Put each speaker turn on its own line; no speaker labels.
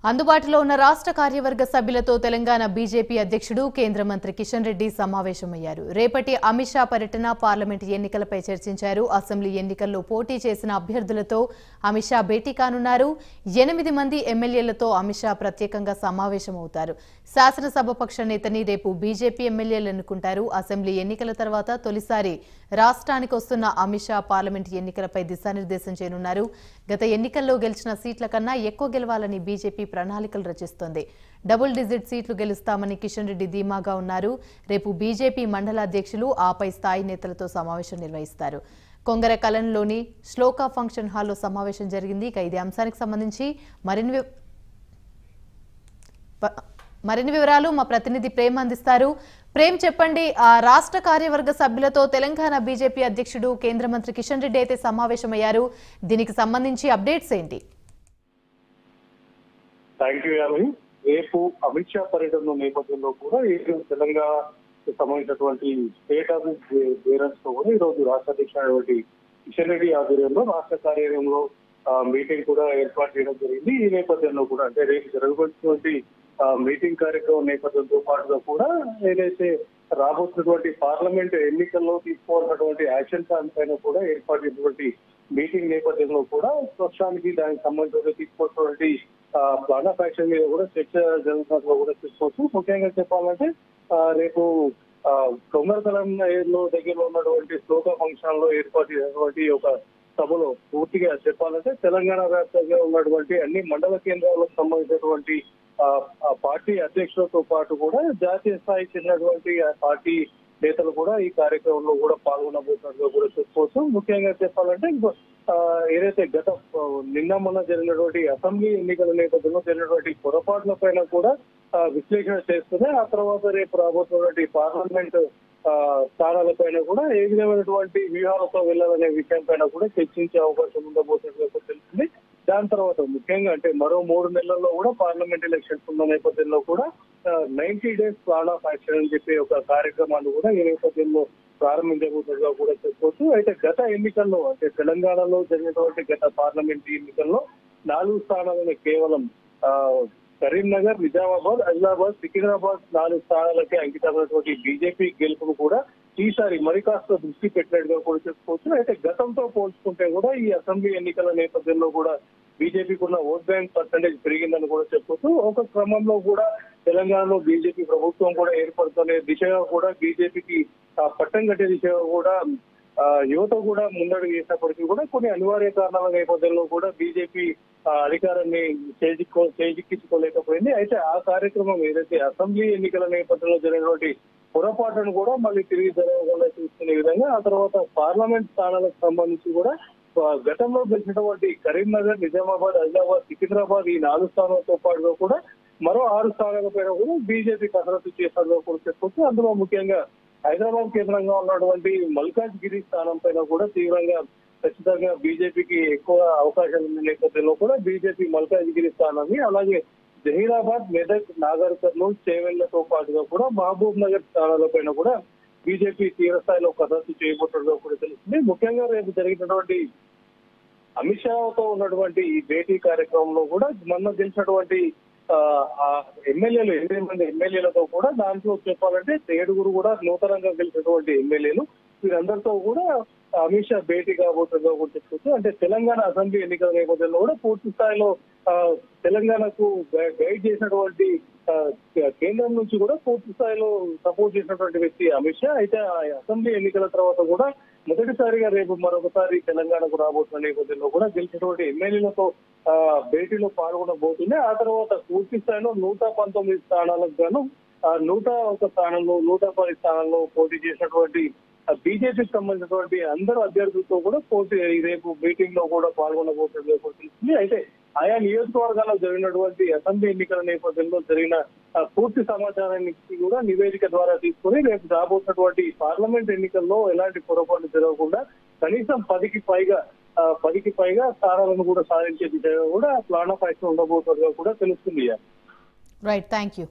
అందుబాటులో ఉన్న రాష్ట్ర కార్యవర్గ సభ్యులతో తెలంగాణ బీజేపీ అధ్యక్షుడు కేంద్ర మంత్రి కిషన్ రెడ్డి సమావేశమయ్యారు. రేపటి అమిత్ షా పర్యటన పార్లమెంట్ ఎన్నికలపై చర్చించారు. అసెంబ్లీ ఎన్నికల్లో పోటీ చేసిన అభ్యర్థులతో అమిత్ షా భేటీ కానున్నారు. 8 మంది ఎమ్మెల్యేలతో అమిత్ షా ప్రత్యేకంగా సమావేశమవుతారు. శాసనసభ పక్ష నేతని రేపు బీజేపీ ఎమ్మెల్యేలు ఎన్నుకుంటారు. అసెంబ్లీ ఎన్నికల తర్వాత తొలిసారి రాష్ట్రానికి వస్తున్న అమిత్ షా పార్లమెంట్ ఎన్నికలపై దిశానిర్దేశం చేయనున్నారు. గత ఎన్నికల్లో గెలిచిన సీట్ల కన్నా ఎక్కువ గెలవాలని బీజేపీ ప్రణాళికలు రచిస్తోంది. డబుల్ డిజిట్ సీట్లు గెలుస్తామని కిషన్ రెడ్డి ధీమాగా ఉన్నారు. రేపు బీజేపీ మండల అధ్యక్షులు ఆపై స్థాయి నేతలతో సమావేశం నిర్వహిస్తారు. కొంగర కలంలోని శ్లోక ఫంక్షన్ హాల్లో సమావేశం జరిగింది. ఇదే అంశానికి సంబంధించి మరిన్ని వివరాలు మా ప్రతినిధి ప్రేమ్ అందిస్తారు. ప్రేమ్, చెప్పండి, రాష్ట్ర కార్యవర్గ సభ్యులతో తెలంగాణ బీజేపీ అధ్యక్షుడు కేంద్ర మంత్రి కిషన్ రెడ్డి అయితే సమావేశమయ్యారు. దీనికి సంబంధించి అప్డేట్స్ ఏంటి?
రేపు అమిత్ షా పర్యటన నేపథ్యంలో కూడా తెలంగాణకు సంబంధించినటువంటి స్టేట్ ఆఫీస్ బేరర్స్ తో కూడా ఈ రోజు రాష్ట్ర అధ్యక్షుడు కిషన్ రెడ్డి ఆధ్వర్యంలో రాష్ట్ర కార్యాలయంలో మీటింగ్ కూడా ఏర్పాటు చేయడం జరిగింది. ఈ నేపథ్యంలో కూడా అంటే రేపు జరగబోతున్నటువంటి మీటింగ్ కార్యక్రమం నేపథ్యంతో పాటుగా కూడా ఏదైతే రాబోతున్నటువంటి పార్లమెంట్ ఎన్నికల్లో తీసుకోవాల్సినటువంటి యాక్షన్ ప్లాన్ పైన కూడా ఏర్పాటు చేసినటువంటి మీటింగ్ నేపథ్యంలో కూడా ప్రస్తుతానికి దానికి సంబంధించి తీసుకోవాల్సినటువంటి ప్లాన్ ఆఫ్ యాక్షన్ మీద కూడా చర్చ జరుగుతున్నట్టుగా కూడా తీసుకోవచ్చు. ముఖ్యంగా చెప్పాలంటే రేపు కొంగరకలం లో దగ్గరలో ఉన్నటువంటి శ్లోక ఫంక్షన్ లో ఏర్పాటు చేసినటువంటి ఒక సభలో పూర్తిగా చెప్పాలంటే తెలంగాణ వ్యాప్తంగా ఉన్నటువంటి అన్ని మండల కేంద్రాలకు సంబంధించినటువంటి పార్టీ అధ్యక్షులతో పాటు కూడా జాతీయ స్థాయికి చెందినటువంటి పార్టీ నేతలు కూడా ఈ కార్యక్రమంలో కూడా పాల్గొనబోతున్నట్టుగా కూడా చెప్పుకోవచ్చు. ముఖ్యంగా చెప్పాలంటే ఏదైతే నిన్న మొన్న జరిగినటువంటి అసెంబ్లీ ఎన్నికల నేపథ్యంలో జరిగినటువంటి పొరపాట్ల పైన కూడా విశ్లేషణ చేస్తుంది. ఆ తర్వాత రేపు రాబోతున్నటువంటి పార్లమెంట్ స్థానాల పైన కూడా ఏ విధమైనటువంటి వ్యూహాలతో వెళ్లాలనే విషయం పైన కూడా చర్చించే అవకాశం ఉండబోతున్నట్టుగా తెలిసింది. దాని తర్వాత ముఖ్యంగా అంటే మరో 3 నెలల్లో కూడా పార్లమెంట్ ఎలక్షన్స్ ఉన్న నేపథ్యంలో కూడా 90 days ప్లాన్ ఆఫ్ యాక్షన్ అని చెప్పి ఒక కార్యక్రమాన్ని కూడా ఈ నేపథ్యంలో ప్రారంభించబోతున్నట్టుగా కూడా చెప్పుకోవచ్చు. అయితే గత ఎన్నికల్లో అంటే తెలంగాణలో జరిగినటువంటి గత పార్లమెంట్ ఎన్నికల్లో 4 స్థానాలను కేవలం కరీంనగర్, నిజామాబాద్, ఆదిలాబాద్, సికింద్రాబాద్ 4 స్థానాలకే అంకితమైనటువంటి బీజేపీ గెలుపును కూడా ఈసారి మరి కాస్త దృష్టి పెట్టినట్టుగా కూడా చెప్పుకోవచ్చు. అయితే గతంతో పోల్చుకుంటే కూడా ఈ అసెంబ్లీ ఎన్నికల నేపథ్యంలో కూడా బీజేపీకి ఉన్న ఓట్ బ్యాంక్ పర్సెంటేజ్ పెరిగిందని కూడా చెప్పొచ్చు. ఒక క్రమంలో కూడా తెలంగాణలో బీజేపీ ప్రభుత్వం కూడా ఏర్పడుతున్న దిశగా కూడా బీజేపీకి పట్టం కట్టే దిశగా కూడా యువత కూడా ముందడుగు చేసినప్పటికీ కూడా కొన్ని అనివార్య కారణాల నేపథ్యంలో కూడా బీజేపీ అధికారాన్ని చేజిక్కించుకోలేకపోయింది. అయితే ఆ కార్యక్రమం ఏదైతే అసెంబ్లీ ఎన్నికల నేపథ్యంలో జరిగినటువంటి పొరపాటును కూడా మళ్ళీ తిరిగి జరగకుండా చూసుకునే విధంగా ఆ తర్వాత పార్లమెంట్ స్థానాలకు సంబంధించి కూడా గతంలో గెలిచినటువంటి కరీంనగర్, నిజామాబాద్, ఆదిలాబాద్, సికింద్రాబాద్ ఈ 4 స్థానాలతో పాటుగా కూడా మరో 6 స్థానాల పైన కూడా బీజేపీ కసరత్తు చేసినట్టుగా కూడా చెప్పుకోవచ్చు. అందులో ముఖ్యంగా హైదరాబాద్ కేంద్రంగా ఉన్నటువంటి మల్కాజ్గిరి స్థానం పైన కూడా తీవ్రంగా ఖచ్చితంగా బీజేపీకి ఎక్కువ అవకాశాలు ఉన్న నేపథ్యంలో కూడా బీజేపీ మల్కాజ్గిరి స్థానాన్ని, అలాగే జహీరాబాద్, మెదక్, నాగర్ కర్నూల్, చేవెళ్లతో పాటుగా కూడా మహబూబ్ నగర్ స్థానాలపైన కూడా బీజేపీ తీవ్రస్థాయిలో కసరత్తు చేయబోతున్నట్టుగా కూడా తెలుస్తుంది. ముఖ్యంగా రేపు జరిగినటువంటి అమిత్ షాతో ఉన్నటువంటి ఈ భేటీ కార్యక్రమంలో కూడా మొన్న గెలిచినటువంటి ఎమ్మెల్యేలు 8 మంది ఎమ్మెల్యేలతో కూడా దాంట్లో చెప్పాలంటే 7 కూడా నూతనంగా గెలిచినటువంటి ఎమ్మెల్యేలు వీరందరితో కూడా అమిత్ షా భేటీ కాబోతుందో కూడా చెప్పుకోవచ్చు. అంటే తెలంగాణ అసెంబ్లీ ఎన్నికల నేపథ్యంలో కూడా పూర్తి స్థాయిలో తెలంగాణకు గైడ్ చేసినటువంటి కేంద్రం నుంచి కూడా పూర్తి స్థాయిలో సపోర్ట్ చేసినటువంటి వ్యక్తి అమిత్ షా. అయితే ఆ అసెంబ్లీ ఎన్నికల తర్వాత కూడా మొదటిసారిగా రేపు మరొకసారి తెలంగాణకు రాబోతున్న నేపథ్యంలో కూడా గెలిచినటువంటి ఎమ్మెల్యేలతో భేటీలో పాల్గొనబోతుంది. ఆ తర్వాత పూర్తి స్థాయిలో 119 స్థానాలకు గాను 101 స్థానంలో 110 స్థానాల్లో పోటీ చేసినటువంటి బీజేపీకి సంబంధించినటువంటి అందరూ అభ్యర్థులతో కూడా రేపు మీటింగ్ లో కూడా పాల్గొనబోతున్నట్టుగా తెలుస్తుంది. అయితే ఆయా నియోజకవర్గాల్లో జరిగినటువంటి అసెంబ్లీ ఎన్నికల నేపథ్యంలో జరిగిన పూర్తి సమాచారాన్ని కూడా నివేదిక ద్వారా తీసుకుని రేపు రాబోతున్నటువంటి పార్లమెంట్ ఎన్నికల్లో ఎలాంటి పొరపాట్లు జరగకుండా కనీసం 10కి పైగా స్థానాలను కూడా సాధించే దిశగా కూడా ప్లాన్ ఆఫ్ యాక్షన్ ఉండబోతున్నట్టుగా కూడా తెలుస్తుంది.
Right, thank you.